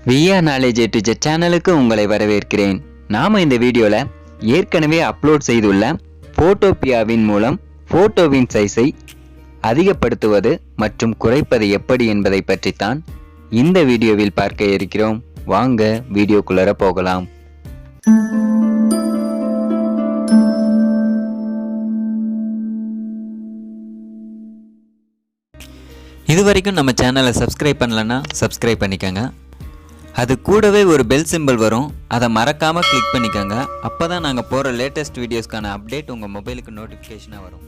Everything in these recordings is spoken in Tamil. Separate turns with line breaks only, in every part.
VR நாலேஜ் AtoZ சேனலுக்கு உங்களை வரவேற்கிறேன். நாம இந்த வீடியோல ஏற்கனவே அப்லோட் செய்துள்ள போட்டோபியாவின் மூலம் போட்டோவின் சைஸை அதிகப்படுத்துவது மற்றும் குறைப்பது எப்படி என்பதை பற்றித்தான் இந்த வீடியோவில் பார்க்க இருக்கிறோம். வாங்க வீடியோக்குள்ளர போகலாம். இதுவரைக்கும் நம்ம சேனலை சப்ஸ்கிரைப் பண்ணலன்னா சப்ஸ்கிரைப் பண்ணிக்கோங்க. அது கூடவே ஒரு பெல் சிம்பிள் வரும், அதை மறக்காமல் கிளிக் பண்ணிக்கோங்க. அப்போ தான் நாங்கள் போகிற லேட்டஸ்ட் வீடியோஸ்க்கான அப்டேட் உங்கள் மொபைலுக்கு நோட்டிஃபிகேஷனாக வரும்.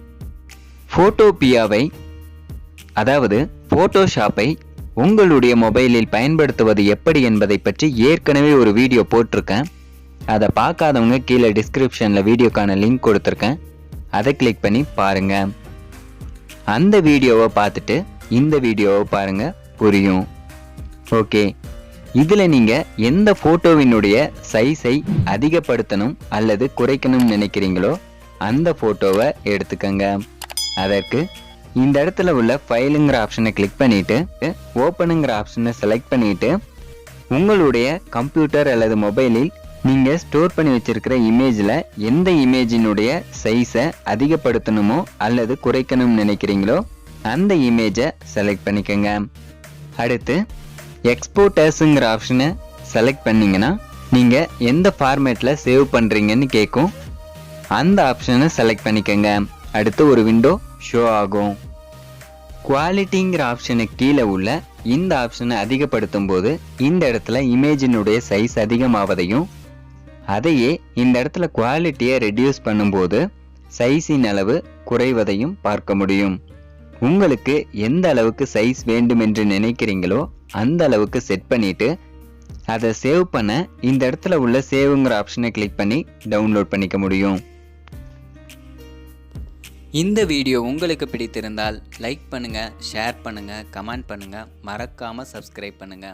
ஃபோட்டோபியாவை அதாவது ஃபோட்டோஷாப்பை உங்களுடைய மொபைலில் பயன்படுத்துவது எப்படி என்பதை பற்றி ஏற்கனவே ஒரு வீடியோ போட்டிருக்கேன். அதை பார்க்காதவங்க கீழே டிஸ்கிரிப்ஷனில் வீடியோக்கான லிங்க் கொடுத்துருக்கேன், அதை கிளிக் பண்ணி பாருங்கள். அந்த வீடியோவை பார்த்துட்டு இந்த வீடியோவை பாருங்கள், புரியும். ஓகே, இதில் நீங்கள் எந்த ஃபோட்டோவினுடைய சைஸை அதிகப்படுத்தணும் அல்லது குறைக்கணும்னு நினைக்கிறீங்களோ அந்த ஃபோட்டோவை எடுத்துக்கங்க. அதற்கு இந்த இடத்துல உள்ள ஃபைலுங்கிற ஆப்ஷனை கிளிக் பண்ணிவிட்டு ஓப்பனுங்கிற ஆப்ஷனை செலக்ட் பண்ணிவிட்டு உங்களுடைய கம்ப்யூட்டர் அல்லது மொபைலில் நீங்கள் ஸ்டோர் பண்ணி வச்சுருக்கிற இமேஜில் எந்த இமேஜினுடைய சைஸை அதிகப்படுத்தணுமோ அல்லது குறைக்கணும்னு நினைக்கிறீங்களோ அந்த இமேஜை செலக்ட் பண்ணிக்கோங்க. அடுத்து எக்ஸ்போர்ட்டர்ஸுங்கிற ஆப்ஷனை செலக்ட் பண்ணிங்கன்னா நீங்கள் எந்த ஃபார்மேட்டில் சேவ் பண்ணுறீங்கன்னு கேட்கும். அந்த ஆப்ஷனை செலக்ட் பண்ணிக்கோங்க. அடுத்து ஒரு விண்டோ ஷோ ஆகும். குவாலிட்டிங்கிற ஆப்ஷனுக்கு கீழே உள்ள இந்த ஆப்ஷனை அதிகப்படுத்தும் போது இந்த இடத்துல இமேஜினுடைய சைஸ் அதிகமாவதையும், அதையே இந்த இடத்துல குவாலிட்டியை ரெடியூஸ் பண்ணும்போது சைஸின் அளவு குறைவதையும் பார்க்க முடியும். உங்களுக்கு எந்த அளவுக்கு சைஸ் வேண்டும் என்று நினைக்கிறீங்களோ அந்த அளவுக்கு செட் பண்ணிட்டு அதை சேவ் பண்ண இந்த இடத்துல உள்ள சேவுங்கிற ஆப்ஷனை கிளிக் பண்ணி டவுன்லோட் பண்ணிக்க முடியும். இந்த வீடியோ உங்களுக்கு பிடித்திருந்தால் லைக் பண்ணுங்க, ஷேர் பண்ணுங்க, கமெண்ட் பண்ணுங்க, மறக்காம சப்ஸ்கிரைப் பண்ணுங்க.